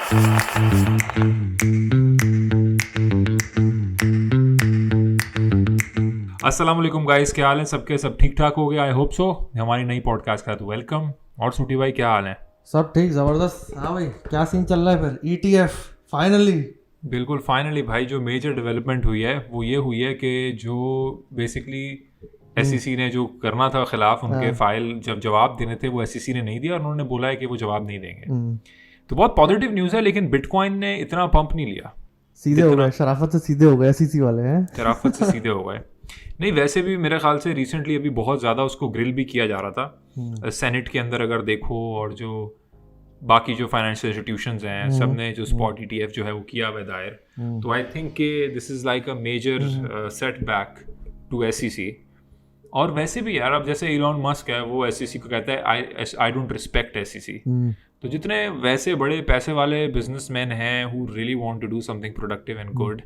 अस्सलाम वालेकुम गाइस, क्या हाल है सबके? सब ठीक ठाक हो गया? I hope so. हमारी नई पॉडकास्ट का तो वेलकम। और सूटी भाई क्या हाल है? सब ठीक, जबरदस्त। हाँ भाई, क्या सीन चल रहा है फिर? ETF finally. बिल्कुल फाइनली भाई, जो मेजर डेवलपमेंट हुई है वो ये हुई है कि जो बेसिकली SEC ने जो करना था खिलाफ उनके फाइल जब जवाब देने थे वो SEC ने नहीं दिया और उन्होंने बोला है कि वो जवाब नहीं देंगे। तो बहुत पॉजिटिव न्यूज़ है, लेकिन बिटकॉइन ने इतना पंप नहीं लिया। सीधे हो गए, शराफत से सीधे हो गए SEC वाले हैं। शराफत से सीधे हो गए। नहीं, वैसे भी मेरे ख्याल से रिसेंटली अभी बहुत ज़्यादा उसको ग्रिल भी किया जा रहा था सेनेट के अंदर अगर देखो, और जो बाकी जो फाइनेंशियल इंस्टीट्यूशंस हैं सब ने जो स्पॉट ETF जो है वो किया हुआ है दायर। तो आई थिंक कि this is like a major setback to SEC। और वैसे भी यार, अब जैसे इलॉन मस्क है वो SEC को कहता है आई डोंट रिस्पेक्ट SEC। तो जितने वैसे बड़े पैसे वाले बिजनेसमैन हैं who really want to do something productive and good,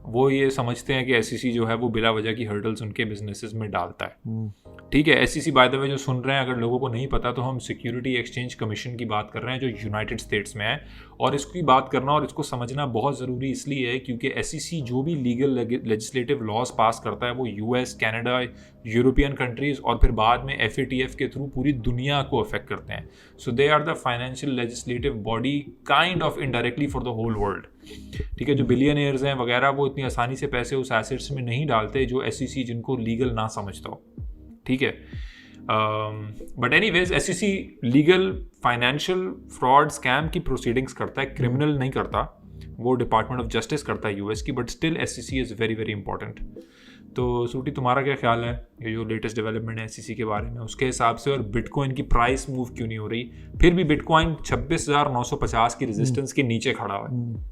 वो ये समझते हैं कि SEC जो है वो बिला वजह की हर्डल्स उनके बिजनेसेस में डालता है। ठीक है, SEC बाय द वे जो सुन रहे हैं, अगर लोगों को नहीं पता तो हम सिक्योरिटी एक्सचेंज कमीशन की बात कर रहे हैं जो यूनाइटेड स्टेट्स में है। और इसकी बात करना और इसको समझना बहुत ज़रूरी इसलिए है क्योंकि SEC जो भी लीगल लेजिस्लेटिव लॉज पास करता है वो US, कनाडा, यूरोपियन कंट्रीज़ और फिर बाद में FATF के थ्रू पूरी दुनिया को अफेक्ट करते हैं। So they are the financial legislative body kind of indirectly for the whole world. ठीक है, जो बिलियनियर्स हैं वगैरह वो इतनी आसानी से पैसे उस एसेट्स में नहीं डालते जो SEC जिनको लीगल ना समझता हो। ठीक है, but anyways SEC legal financial fraud scam की प्रोसीडिंग्स करता है, क्रिमिनल नहीं करता। वो डिपार्टमेंट ऑफ जस्टिस करता है US की, but still SEC is very very important. तो सूटी, तुम्हारा क्या ख्याल है ये जो लेटेस्ट डेवलपमेंट है SEC के बारे में, उसके हिसाब से? और बिटकॉइन की प्राइस मूव क्यों नहीं हो रही? फिर भी बिटकॉइन 26,950 की रेजिस्टेंस के नीचे खड़ा हुआ है।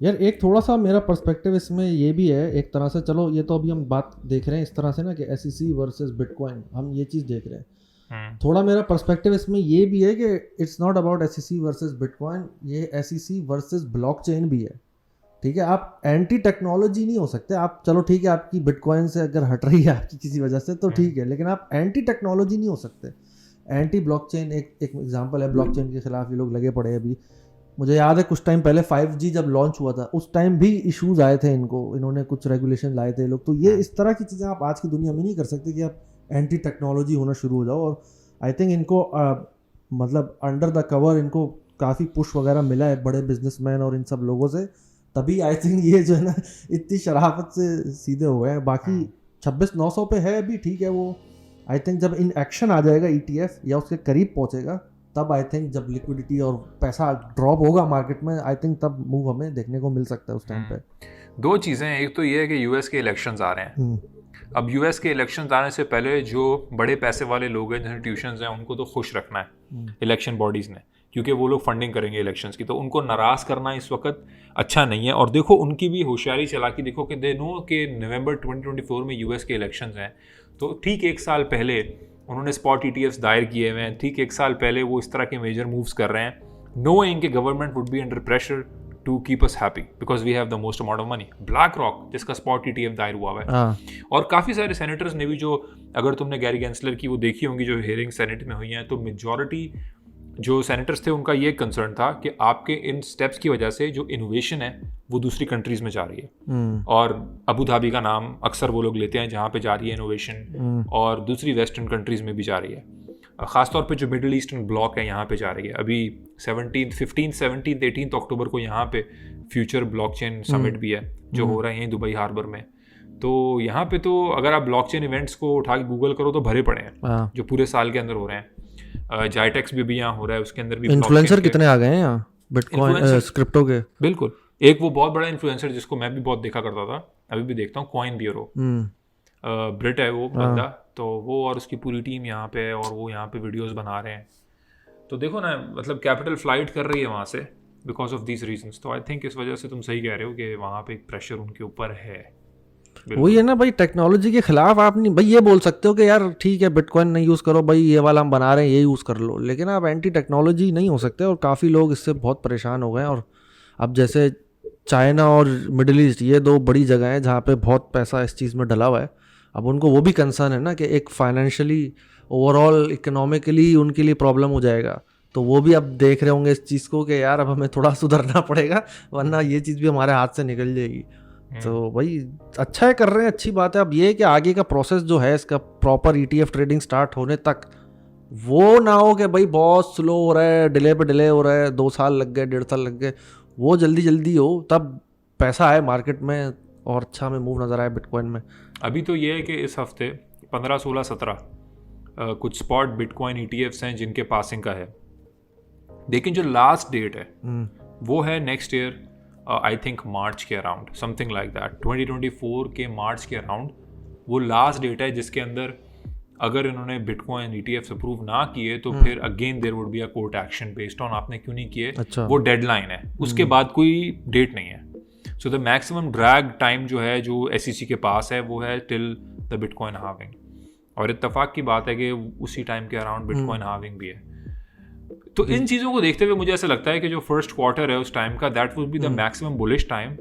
यार एक थोड़ा सा मेरा पर्सपेक्टिव इसमें ये भी है एक तरह से। चलो, ये तो अभी हम बात देख रहे हैं इस तरह से ना कि SEC वर्सेस बिटकॉइन, हम ये चीज़ देख रहे हैं। थोड़ा मेरा पर्सपेक्टिव इसमें ये भी है कि it's not about SEC versus bitcoin, ये SEC वर्सेस ब्लॉकचेन भी है। ठीक है, आप एंटी टेक्नोलॉजी नहीं हो सकते। आप चलो ठीक है, आपकी बिटकॉइन से अगर हट रही है आपकी किसी वजह से तो ठीक है, लेकिन आप एंटी टेक्नोलॉजी नहीं हो सकते। एंटी ब्लॉकचेन एक एग्जांपल है। ब्लॉकचेन के खिलाफ ये लोग लगे पड़े हैं अभी। मुझे याद है कुछ टाइम पहले 5G जब लॉन्च हुआ था उस टाइम भी इश्यूज आए थे इन्होंने कुछ रेगुलेशन लाए थे लोग। तो ये इस तरह की चीज़ें आप आज की दुनिया में नहीं कर सकते कि आप एंटी टेक्नोलॉजी होना शुरू हो जाओ। और आई थिंक इनको मतलब अंडर द कवर इनको काफ़ी पुश वगैरह मिला है बड़े बिजनेसमैन और इन सब लोगों से, तभी आई थिंक ये जो है ना इतनी शराफत से सीधे हुए हैं। बाकी 26,900 पे है अभी, ठीक है। वो आई थिंक जब इन एक्शन आ जाएगा ETF या उसके करीब पहुंचेगा तब आई थिंक जब लिक्विडिटी और पैसा ड्रॉप होगा मार्केट में, आई थिंक तब मूव हमें देखने को मिल सकता है उस टाइम पे। दो चीज़ें हैं, एक तो ये है कि US के इलेक्शंस आ रहे हैं। अब US के इलेक्शंस आने से पहले जो बड़े पैसे वाले लोग हैं, इंस्टीट्यूशंस हैं, उनको तो खुश रखना है इलेक्शन बॉडीज़ ने, क्योंकि वो लोग फंडिंग करेंगे इलेक्शंस की। तो उनको नाराज़ करना इस वक्त अच्छा नहीं है। और देखो उनकी भी होशियारी चालाकी देखो कि दे नो कि नवंबर 2024 में US के इलेक्शंस हैं। तो ठीक एक साल पहले उन्होंने स्पॉट ETFs दायर किए हुए हैं। ठीक एक साल पहले वो इस तरह के मेजर मूव्स कर रहे हैं, नोइंग कि government would be under pressure to keep us happy because we have the most amount of money. BlackRock जिसका स्पॉट ETF दायर हुआ है, और काफ़ी सारे सेनेटर्स ने भी, जो अगर तुमने गैरी गेंसलर की वो देखी होंगी जो हेयरिंग सेनेट में हुई हैं, तो मेजॉरिटी जो सेनेटर्स थे उनका ये कंसर्न था कि आपके इन स्टेप्स की वजह से जो इनोवेशन है वो दूसरी कंट्रीज़ में जा रही है। और अबू धाबी का नाम अक्सर वो लोग लेते हैं जहाँ पे जा रही है इनोवेशन, और दूसरी वेस्टर्न कंट्रीज़ में भी जा रही है। ख़ासतौर पे जो मिडिल ईस्टर्न ब्लॉक है यहाँ पे जा रही है। अभी 18 अक्टूबर को यहाँ पे फ्यूचर ब्लॉकचेन समिट भी है जो हो रहे हैं दुबई हार्बर में। तो यहाँ पे तो अगर आप ब्लॉकचेन इवेंट्स को उठा के गूगल करो तो भरे पड़े हैं जो पूरे साल के अंदर हो रहे हैं। जाइटेक्स भी यहाँ हो रहा है, उसके अंदर भी इन्फ्लुएंसर कितने आ गए हैं यहाँ बिटकॉइन क्रिप्टो के। बिल्कुल, एक वो बहुत बड़ा इन्फ्लुएंसर जिसको मैं भी बहुत देखा करता था, अभी भी देखता हूँ, कॉइन ब्यूरो, ब्रिट है वो बंदा। तो वो और उसकी पूरी टीम यहाँ पे है और वो यहाँ पे वीडियोस बना रहे हैं। तो देखो ना, मतलब कैपिटल फ्लाइट कर रही है वहाँ से बिकॉज ऑफ दीज रीजंस। तो आई थिंक इस वजह से तुम सही कह रहे हो कि वहाँ पे एक प्रेशर उनके ऊपर है। वही है ना भाई, टेक्नोलॉजी के खिलाफ आप नहीं भाई ये बोल सकते हो कि यार ठीक है बिटकॉइन नहीं यूज़ करो भाई, ये वाला हम बना रहे हैं ये यूज़ कर लो, लेकिन आप एंटी टेक्नोलॉजी नहीं हो सकते। और काफ़ी लोग इससे बहुत परेशान हो गए हैं। और अब जैसे चाइना और मिडिल ईस्ट, ये दो बड़ी जगह हैं जहाँ पे बहुत पैसा इस चीज़ में डला हुआ है। अब उनको वो भी कंसर्न है ना कि एक फाइनेंशियली ओवरऑल इकोनॉमिकली उनके लिए प्रॉब्लम हो जाएगा तो वो भी अब देख रहे होंगे इस चीज़ को कि यार अब हमें थोड़ा सुधरना पड़ेगा, वरना ये चीज़ भी हमारे हाथ से निकल जाएगी। तो भाई अच्छा है, कर रहे हैं, अच्छी बात है। अब ये है कि आगे का प्रोसेस जो है इसका प्रॉपर ETF ट्रेडिंग स्टार्ट होने तक वो ना हो कि भाई बहुत स्लो हो रहा है, डिले पे डिले हो रहा है, 2 साल लग गए, 1.5 साल लग गए, वो जल्दी जल्दी हो तब पैसा आए मार्केट में और अच्छा हमें मूव नज़र आए बिटकॉइन में। अभी तो ये है कि इस हफ्ते 15, 16, 17 कुछ स्पॉट बिटकॉइन ETFs हैं जिनके पासिंग का है, लेकिन जो लास्ट डेट है वो है next year, I think March के अराउंड, समथिंग लाइक दैट, 2024 के मार्च के अराउंड वो लास्ट डेट है जिसके अंदर अगर इन्होंने बिटकॉइन ETFs अप्रूव ना किए तो फिर again there would be a court action based on आपने क्यों नहीं किए। अच्छा। वो डेडलाइन है, उसके बाद कोई डेट नहीं है। So the maximum drag time जो है जो SEC के पास है वो है टिल द बिटकॉइन हार्विंग, और इत्तेफाक की बात है कि उसी टाइम के अराउंड बिटकॉइन हार्विंग भी है। तो इन चीज़ों को देखते हुए मुझे ऐसा लगता है कि जो फर्स्ट क्वार्टर है उस टाइम का, that would be the maximum bullish time,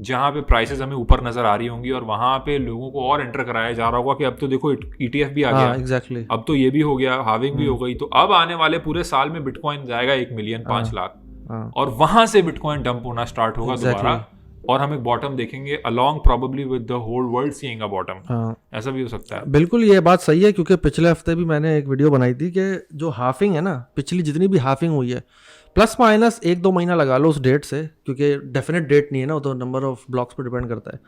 जहाँ पे प्राइसेस हमें ऊपर नजर आ रही होंगी और वहाँ पे लोगों को और एंटर कराया जा रहा होगा कि अब तो देखो ETF भी आ गया, एग्जैक्टली, अब तो ये भी हो गया, हार्विंग भी हो गई, तो अब आने वाले पूरे साल में बिटकॉइन जाएगा 1 मिलियन 5 लाख, और वहां से बिटकॉइन डंप होना स्टार्ट होगा दोबारा, और हम एक बॉटम देखेंगे along probably with the whole world seeing a bottom. ऐसा भी हो सकता है। बिल्कुल ये बात सही है, क्योंकि पिछले हफ्ते भी मैंने एक वीडियो बनाई थी कि जो हाफिंग है ना, पिछली जितनी भी हाफिंग हुई है, प्लस माइनस 1-2 महीना लगा लो उस डेट से, क्योंकि डेफिनेट डेट नहीं है ना, वो तो नंबर ऑफ ब्लॉक्स पर डिपेंड करता है।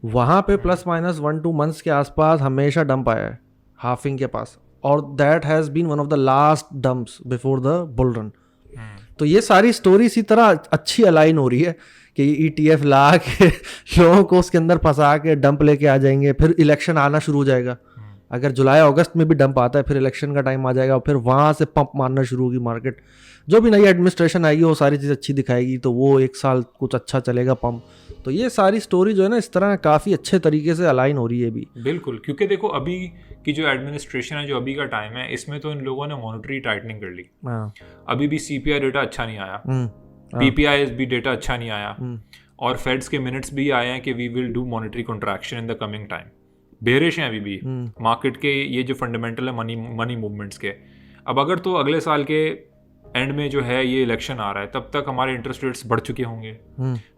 वहाँ पे प्लस माइनस 1-2 मंथ्स के आसपास हमेशा डंप आया है हाफिंग के पास, और that has been one of the last dumps before the bull run. तो ये सारी स्टोरी इसी तरह अच्छी अलाइन हो रही है कि ETF ला के लोगों को उसके अंदर फंसा के डंप लेके आ जाएंगे, फिर इलेक्शन आना शुरू हो जाएगा। अगर जुलाई अगस्त में भी डंप आता है, फिर इलेक्शन का टाइम आ जाएगा, फिर वहाँ से पंप मारना शुरू होगी मार्केट। जो भी नई एडमिनिस्ट्रेशन आएगी वो सारी चीज़ अच्छी दिखाएगी, तो वो 1 साल कुछ अच्छा चलेगा पंप। तो ये सारी स्टोरी जो है ना, इस तरह काफ़ी अच्छे तरीके से अलाइन हो रही है अभी। बिल्कुल, क्योंकि देखो अभी की जो एडमिनिस्ट्रेशन है, जो अभी का टाइम है, इसमें तो इन लोगों ने मॉनेटरी टाइटनिंग कर ली। अभी भी CPI डेटा अच्छा नहीं आया, PPI भी डेटा अच्छा नहीं आया, और फेड्स के मिनट्स भी आए हैं कि we will do monetary contraction in the coming time. Bearish हैं अभी भी मार्केट के ये जो फंडामेंटल है मनी मूवमेंट्स के। अब अगर तो अगले साल के एंड में जो है ये इलेक्शन आ रहा है, तब तक हमारे इंटरेस्ट रेट्स बढ़ चुके होंगे,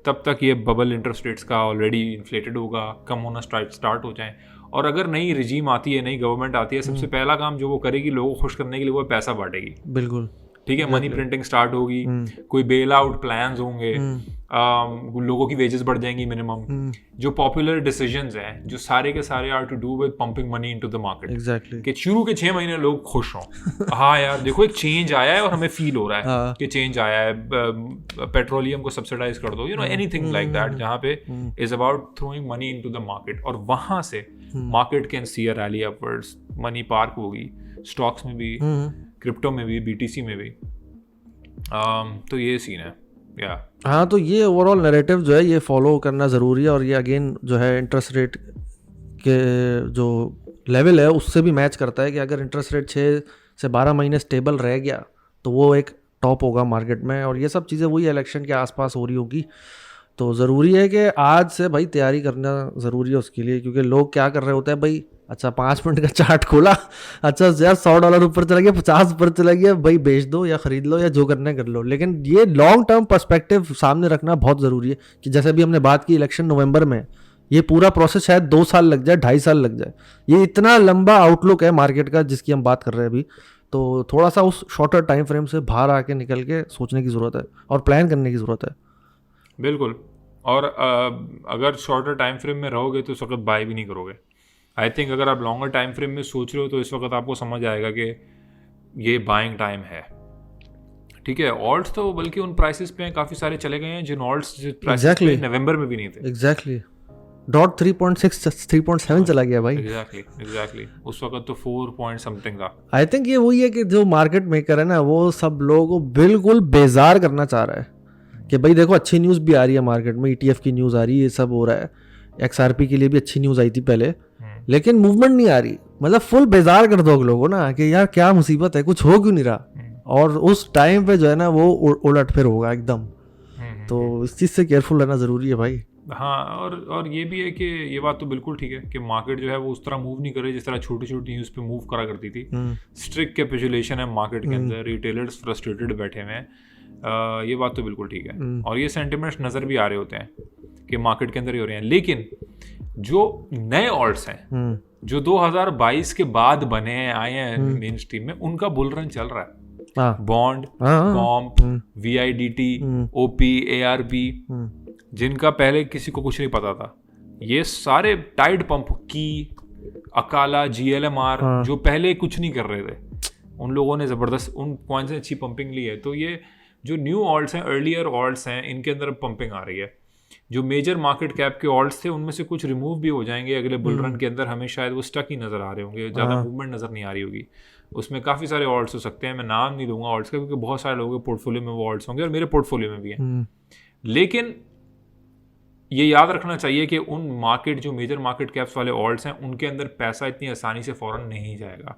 तब तक ये बबल इंटरेस्ट रेट्स का ऑलरेडी इन्फ्लेटेड होगा, कम होना स्टार्ट हो जाए। और अगर नई रिजीम आती है, नई गवर्नमेंट आती है, सबसे पहला काम जो वो करेगी लोगों को खुश करने के लिए वो पैसा बांटेगी। बिल्कुल ठीक है, मनी प्रिंटिंग स्टार्ट होगी, कोई बेल आउट प्लान्स होंगे, लोगों की वेजेस बढ़ जाएंगी मिनिमम। जो पॉपुलर डिसीजंस हैं जो सारे के सारे are to do with pumping money into the market. Exactly, कि शुरू के 6 महीने लोग खुश हों, हाँ यार देखो एक चेंज आया है और हमें फील हो रहा है कि चेंज आया है, पेट्रोलियम को सब्सिडाइज कर दो, एनीथिंग लाइक दैट, जहाँ पे is about throwing money into the market, और वहां से market can see a rally upwards, money park होगी, स्टॉक्स में भी, क्रिप्टो में भी, BTC में भी। तो ये सीन है या हाँ। तो ये ओवरऑल नैरेटिव जो है ये फॉलो करना ज़रूरी है, और ये अगेन जो है इंटरेस्ट रेट के जो लेवल है उससे भी मैच करता है कि अगर इंटरेस्ट रेट 6 से 12 महीने स्टेबल रह गया तो वो एक टॉप होगा मार्केट में, और ये सब चीज़ें वही इलेक्शन के आसपास हो रही होगी। तो ज़रूरी है कि आज से भाई तैयारी करना ज़रूरी है उसके लिए, क्योंकि लोग क्या कर रहे होते हैं भाई, अच्छा 5 मिनट का चार्ट खोला, अच्छा यार $100 ऊपर चला गया, 50 ऊपर चला गया, भाई बेच दो या ख़रीद लो या जो करना है कर लो। लेकिन ये लॉन्ग टर्म पर्सपेक्टिव सामने रखना बहुत ज़रूरी है कि जैसे भी हमने बात की इलेक्शन नवंबर में, ये पूरा प्रोसेस शायद 2 साल लग जाए, 2.5 साल लग जाए, ये इतना लंबा आउटलुक है मार्केट का जिसकी हम बात कर रहे हैं अभी। तो थोड़ा सा उस शॉर्टर टाइम फ्रेम से बाहर आके निकल के सोचने की ज़रूरत है और प्लान करने की ज़रूरत है। बिल्कुल, और अगर शॉर्टर टाइम फ्रेम में रहोगे तो इस वक्त बाय भी नहीं करोगे। आई थिंक अगर आप लॉन्गर टाइम फ्रेम में सोच रहे हो तो इस वक्त आपको समझ आएगा कि ये बाइंग टाइम है। ठीक है, ऑल्ट्स तो बल्कि उन प्राइसेस पे काफ़ी सारे चले गए हैं जिन ऑल्ट्स Exactly. नवंबर में भी नहीं थे। एग्जैक्टली, डॉट 3.6 3.7 चला गया भाई। एग्जैक्टली उस वक्त तो 4 पॉइंट समथिंग था। आई थिंक ये वही है कि जो मार्केट मेकर है ना, वो सब लोगों को बिल्कुल बेजार करना चाह रहा है कि भाई देखो अच्छी न्यूज़ भी आ रही है मार्केट में, ETF की न्यूज़ आ रही है, ये सब हो रहा है, XRP के लिए भी अच्छी न्यूज़ आई थी पहले, लेकिन मूवमेंट नहीं आ रही। मतलब फुल बेजार कर दो लोगों ना कि यार क्या मुसीबत है, कुछ हो क्यों नहीं रहा, और उस टाइम पे जो है ना वो उलट फिर होगा एकदम। तो इस चीज़ से केयरफुल रहना ज़रूरी है भाई। हाँ, और ये भी है कि ये बात तो बिल्कुल ठीक है कि मार्केट जो है वो उस तरह मूव नहीं कर रही जिस तरह छोटी छोटी न्यूज़ पे मूव करा करती थी। स्ट्रिक्ट कैपिचुलेशन है मार्केट के अंदर, रिटेलर्स फ्रस्ट्रेटेड बैठे हुए हैं। ये बात तो बिल्कुल ठीक है, और ये सेंटिमेंट्स नज़र भी आ रहे होते हैं कि मार्केट के अंदर ही हो रहे हैं। लेकिन जो नए ऑल्ट्स हैं जो 2022 के बाद बने हैं, आए हैं मेन स्ट्रीम में, उनका बुल रन चल रहा है। बॉन्ड, कॉम्प, VIDT, OP, ARP, जिनका पहले किसी को कुछ नहीं पता था, ये सारे टाइड पंप की, अकाला, GLMR, जो पहले कुछ नहीं कर रहे थे, उन लोगों ने ज़बरदस्त उन कॉइन से अच्छी पंपिंग ली है। तो ये जो न्यू ऑल्ट्स हैं, अर्लियर ऑल्ट्स हैं, इनके अंदर पंपिंग आ रही है। जो मेजर मार्केट कैप के ऑल्ट्स थे उनमें से कुछ रिमूव भी हो जाएंगे अगले बुल रन के अंदर, हमें शायद वो स्टक ही नज़र आ रहे होंगे, ज़्यादा मूवमेंट नज़र नहीं आ रही होगी। उसमें काफ़ी सारे ऑल्ट्स हो सकते हैं, मैं नाम नहीं दूंगा ऑल्ट्स का क्योंकि बहुत सारे लोगों के पोर्टफोलियो में वो ऑल्ट्स होंगे और मेरे पोर्टफोलियो में भी हैं। लेकिन ये याद रखना चाहिए कि उन मार्केट जो मेजर मार्केट कैप्स वाले ऑल्ट्स हैं उनके अंदर पैसा इतनी आसानी से फ़ौरन नहीं जाएगा,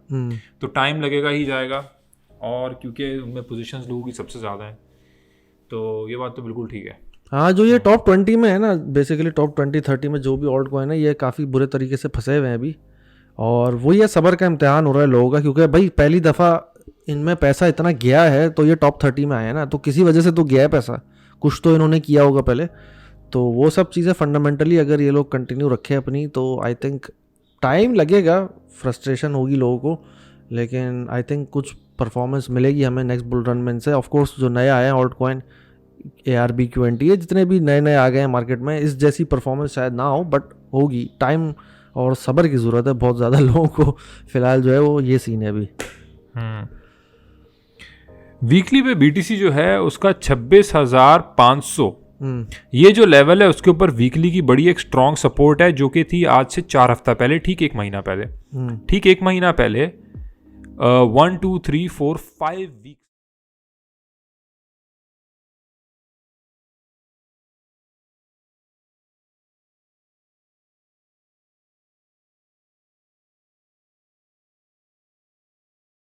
तो टाइम लगेगा ही जाएगा, और क्योंकि उनमें पोजीशंस लोगों की सबसे ज़्यादा हैं, तो ये बात तो बिल्कुल ठीक है। हाँ, जो ये टॉप 20 में है ना, बेसिकली टॉप 20-30 में जो भी ऑल्ट कॉइन है ये काफ़ी बुरे तरीके से फंसे हुए हैं अभी, और वही है, सब्र का इम्तिहान हो रहा है लोगों का, क्योंकि भाई पहली दफ़ा इनमें पैसा इतना गया है तो ये टॉप 30 में आए हैं ना, तो किसी वजह से तो गया है पैसा, कुछ तो इन्होंने किया होगा पहले। तो वो सब चीज़ें फंडामेंटली अगर ये लोग कंटिन्यू रखें अपनी, तो आई थिंक टाइम लगेगा, फ्रस्ट्रेशन होगी लोगों को, लेकिन आई थिंक कुछ परफॉर्मेंस मिलेगी हमें नेक्स्ट बुल रन में इनसे। ऑफकोर्स जो नए आए हैं ऑल्ट कॉइन, ARB, QNT, जितने भी नए नए आ गए हैं मार्केट में, इस जैसी परफॉर्मेंस शायद ना हो, बट होगी। टाइम और सब्र की ज़रूरत है बहुत ज़्यादा लोगों को, फिलहाल जो है वो ये सीन है अभी। वीकली पे BTC जो है उसका 26,500 ये जो लेवल है उसके ऊपर वीकली की बड़ी एक स्ट्रॉन्ग सपोर्ट है, जो कि थी आज से 4 हफ्ता पहले, ठीक एक महीना पहले 1 महीना पहले 1, 2, 3, 4, 5 वीक